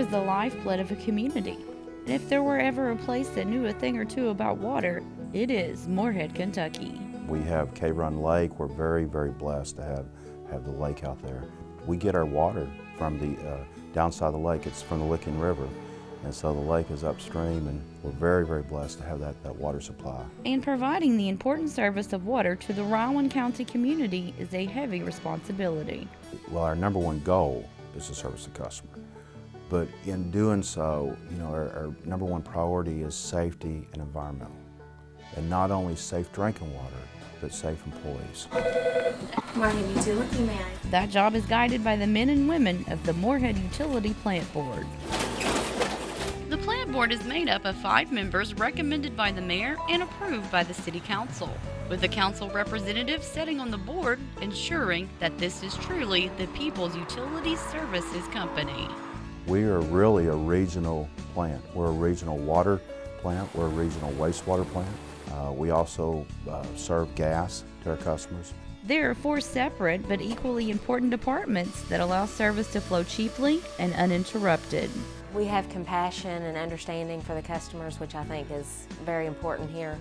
the lifeblood of a community. And if there were ever a place that knew a thing or two about water, it is Morehead, Kentucky. We have Cave Run Lake. We're very, very blessed to have the lake out there. We get our water from the downside of the lake. It's from the Licking River. And so the lake is upstream, and we're very, very blessed to have that water supply. And providing the important service of water to the Rowan County community is a heavy responsibility. Well, our number one goal is to service the customer. But in doing so, our number one priority is safety and environmental. And not only safe drinking water, but safe employees. Morehead Utility Man. That job is guided by the men and women of the Morehead Utility Plant Board. The plant board is made up of 5 members recommended by the mayor and approved by the city council, with the council representatives sitting on the board ensuring that this is truly the People's Utility Services Company. We are really a regional plant. We're a regional water plant. We're a regional wastewater plant. We also serve gas to our customers. There are 4 separate but equally important departments that allow service to flow cheaply and uninterrupted. We have compassion and understanding for the customers, which I think is very important here.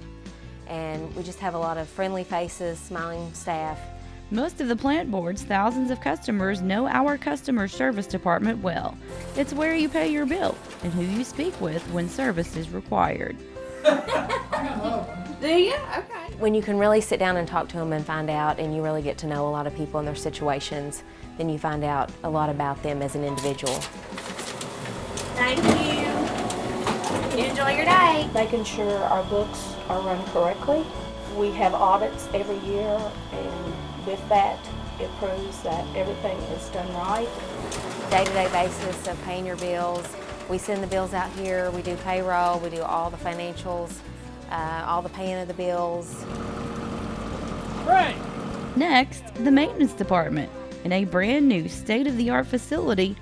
And we just have a lot of friendly faces, smiling staff. Most of the plant board's thousands of customers know our customer service department well. It's where you pay your bill and who you speak with when service is required. Do you? Okay. When you can really sit down and talk to them and find out, and you really get to know a lot of people and their situations, then you find out a lot about them as an individual. Thank you. You enjoy your day. Making sure our books are run correctly. We have audits every year, and with that, it proves that everything is done right. Day-to-day basis of paying your bills. We send the bills out here, we do payroll, we do all the financials, all the paying of the bills. Right. Next, the maintenance department. In a brand new state-of-the-art facility,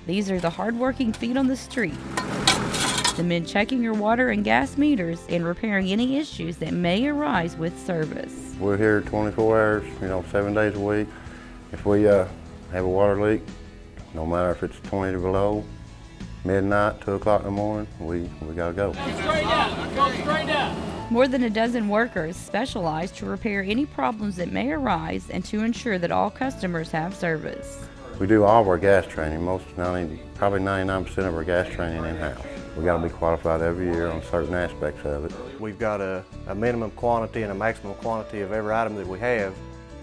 these are the hard-working feet on the street. The men checking your water and gas meters and repairing any issues that may arise with service. We're here 24 hours, 7 days a week. If we have a water leak, no matter if it's 20 or below, midnight, 2 o'clock in the morning, we gotta go. Straight down. Go straight down. More than a dozen workers specialize to repair any problems that may arise and to ensure that all customers have service. We do all of our gas training, probably 99% of our gas training in-house. We gotta be qualified every year on certain aspects of it. We've got a minimum quantity and a maximum quantity of every item that we have.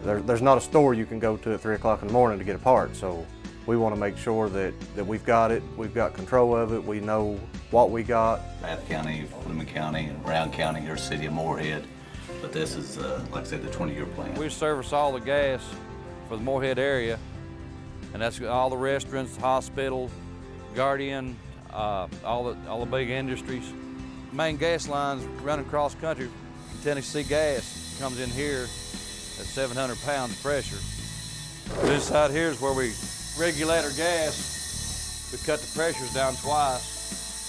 There's not a store you can go to at 3 o'clock in the morning to get a part, so we want to make sure that we've got it, we've got control of it, we know what we got. Bath County, Fleming County, and Brown County, your city of Morehead, but this is, like I said, the 20-year plan. We service all the gas for the Morehead area, and that's all the restaurants, hospital, Guardian, all the big industries. Main gas lines running across country from Tennessee Gas comes in here at 700 pounds of pressure. This side here is where we regulate our gas. We cut the pressures down twice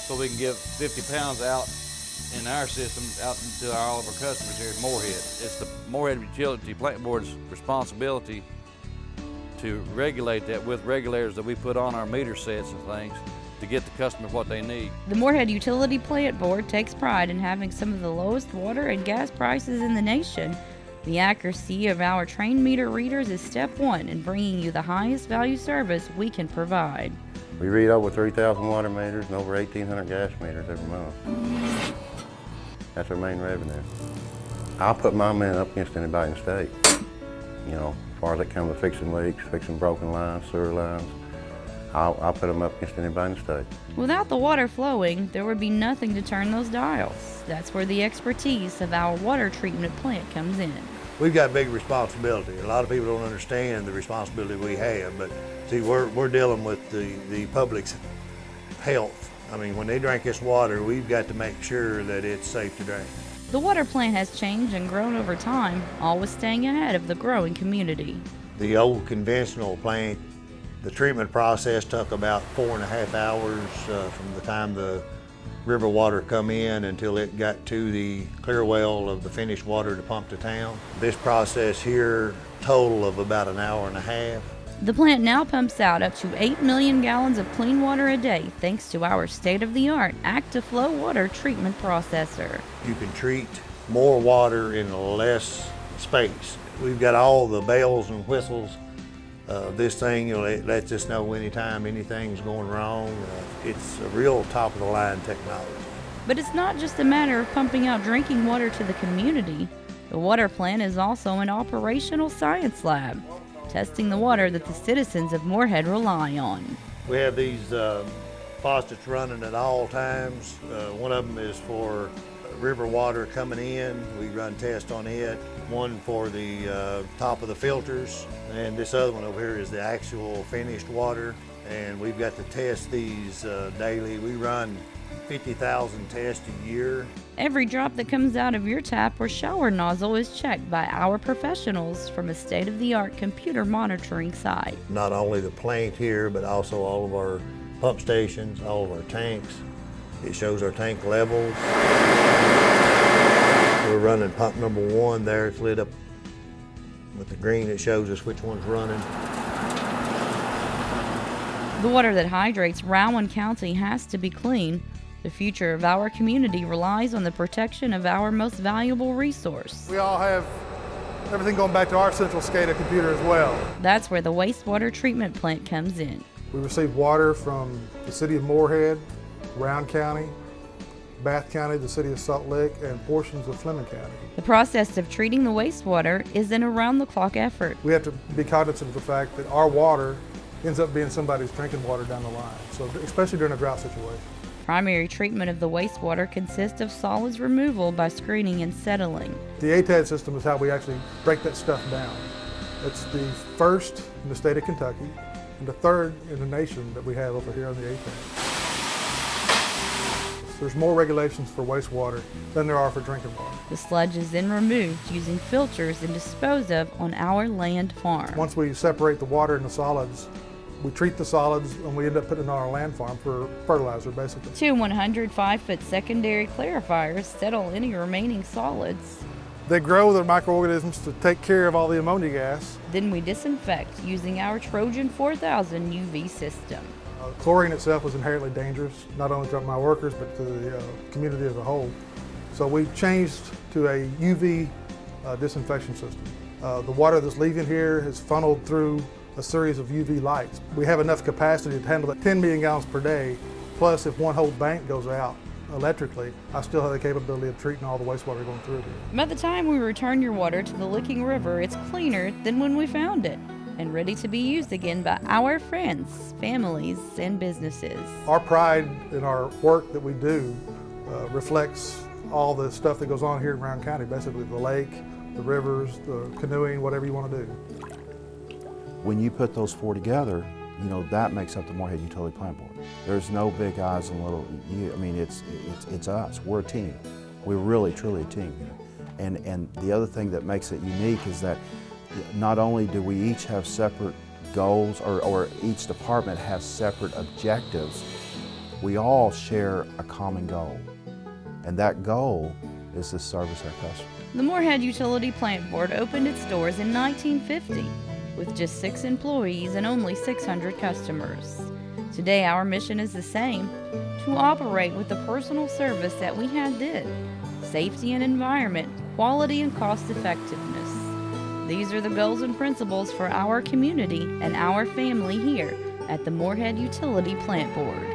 so we can give 50 pounds out in our system out to all of our customers here at Morehead. It's the Morehead Utility Plant Board's responsibility to regulate that with regulators that we put on our meter sets and things to get the customer what they need. The Morehead Utility Plant Board takes pride in having some of the lowest water and gas prices in the nation. The accuracy of our trained meter readers is step 1 in bringing you the highest value service we can provide. We read over 3,000 water meters and over 1,800 gas meters every month. That's our main revenue. I'll put my men up against anybody in the state. As far as it comes to fixing leaks, fixing broken lines, sewer lines, I'll put them up against anybody in the state. Without the water flowing, there would be nothing to turn those dials. That's where the expertise of our water treatment plant comes in. We've got big responsibility. A lot of people don't understand the responsibility we have, but see, we're dealing with the public's health. I mean, when they drink this water, we've got to make sure that it's safe to drink. The water plant has changed and grown over time, always staying ahead of the growing community. The old conventional plant, the treatment process took about 4.5 hours from the time the river water come in until it got to the clear well of the finished water to pump to town. This process here, total of about 1.5 hours. The plant now pumps out up to 8 million gallons of clean water a day thanks to our state-of-the-art active-flow water treatment processor. You can treat more water in less space. We've got all the bells and whistles. This thing, it lets us know anytime anything's going wrong. It's a real top-of-the-line technology. But it's not just a matter of pumping out drinking water to the community. The water plant is also an operational science lab, testing the water that the citizens of Morehead rely on. We have these faucets running at all times. One of them is for river water coming in. We run tests on it. One for the top of the filters, and this other one over here is the actual finished water. And we've got to test these daily. We run 50,000 tests a year. Every drop that comes out of your tap or shower nozzle is checked by our professionals from a state-of-the-art computer monitoring site. Not only the plant here, but also all of our pump stations, all of our tanks. It shows our tank levels. We're running pump number 1 there. It's lit up with the green. It shows us which one's running. The water that hydrates Rowan County has to be clean. The future of our community relies on the protection of our most valuable resource. We all have everything going back to our central SCADA computer as well. That's where the wastewater treatment plant comes in. We receive water from the city of Morehead, Rowan County, Bath County, the city of Salt Lake, and portions of Fleming County. The process of treating the wastewater is an around-the-clock effort. We have to be cognizant of the fact that our water ends up being somebody's drinking water down the line, so especially during a drought situation. Primary treatment of the wastewater consists of solids removal by screening and settling. The ATAD system is how we actually break that stuff down. It's the first in the state of Kentucky and the third in the nation that we have over here on the ATAD. There's more regulations for wastewater than there are for drinking water. The sludge is then removed using filters and disposed of on our land farm. Once we separate the water and the solids, we treat the solids and we end up putting it on our land farm for fertilizer, basically. 2 105-foot secondary clarifiers settle any remaining solids. They grow their microorganisms to take care of all the ammonia gas. Then we disinfect using our Trojan 4000 UV system. Chlorine itself was inherently dangerous, not only to my workers, but to the community as a whole. So we changed to a UV disinfection system. The water that's leaving here is funneled through a series of UV lights. We have enough capacity to handle 10 million gallons per day, plus if one whole bank goes out electrically, I still have the capability of treating all the wastewater going through here. By the time we return your water to the Licking River, it's cleaner than when we found it, and ready to be used again by our friends, families, and businesses. Our pride in our work that we do reflects all the stuff that goes on here in Rowan County, basically the lake, the rivers, the canoeing, whatever you want to do. When you put those 4 together, that makes up the Morehead Utility Plant Board. There's no big eyes and little, it's us, we're a team. We're really, truly a team here. And the other thing that makes it unique is that not only do we each have separate goals, or each department has separate objectives, we all share a common goal. And that goal is to service our customers. The Morehead Utility Plant Board opened its doors in 1950 with just 6 employees and only 600 customers. Today our mission is the same, to operate with the personal service that we had then, safety and environment, quality and cost effectiveness. These are the goals and principles for our community and our family here at the Morehead Utility Plant Board.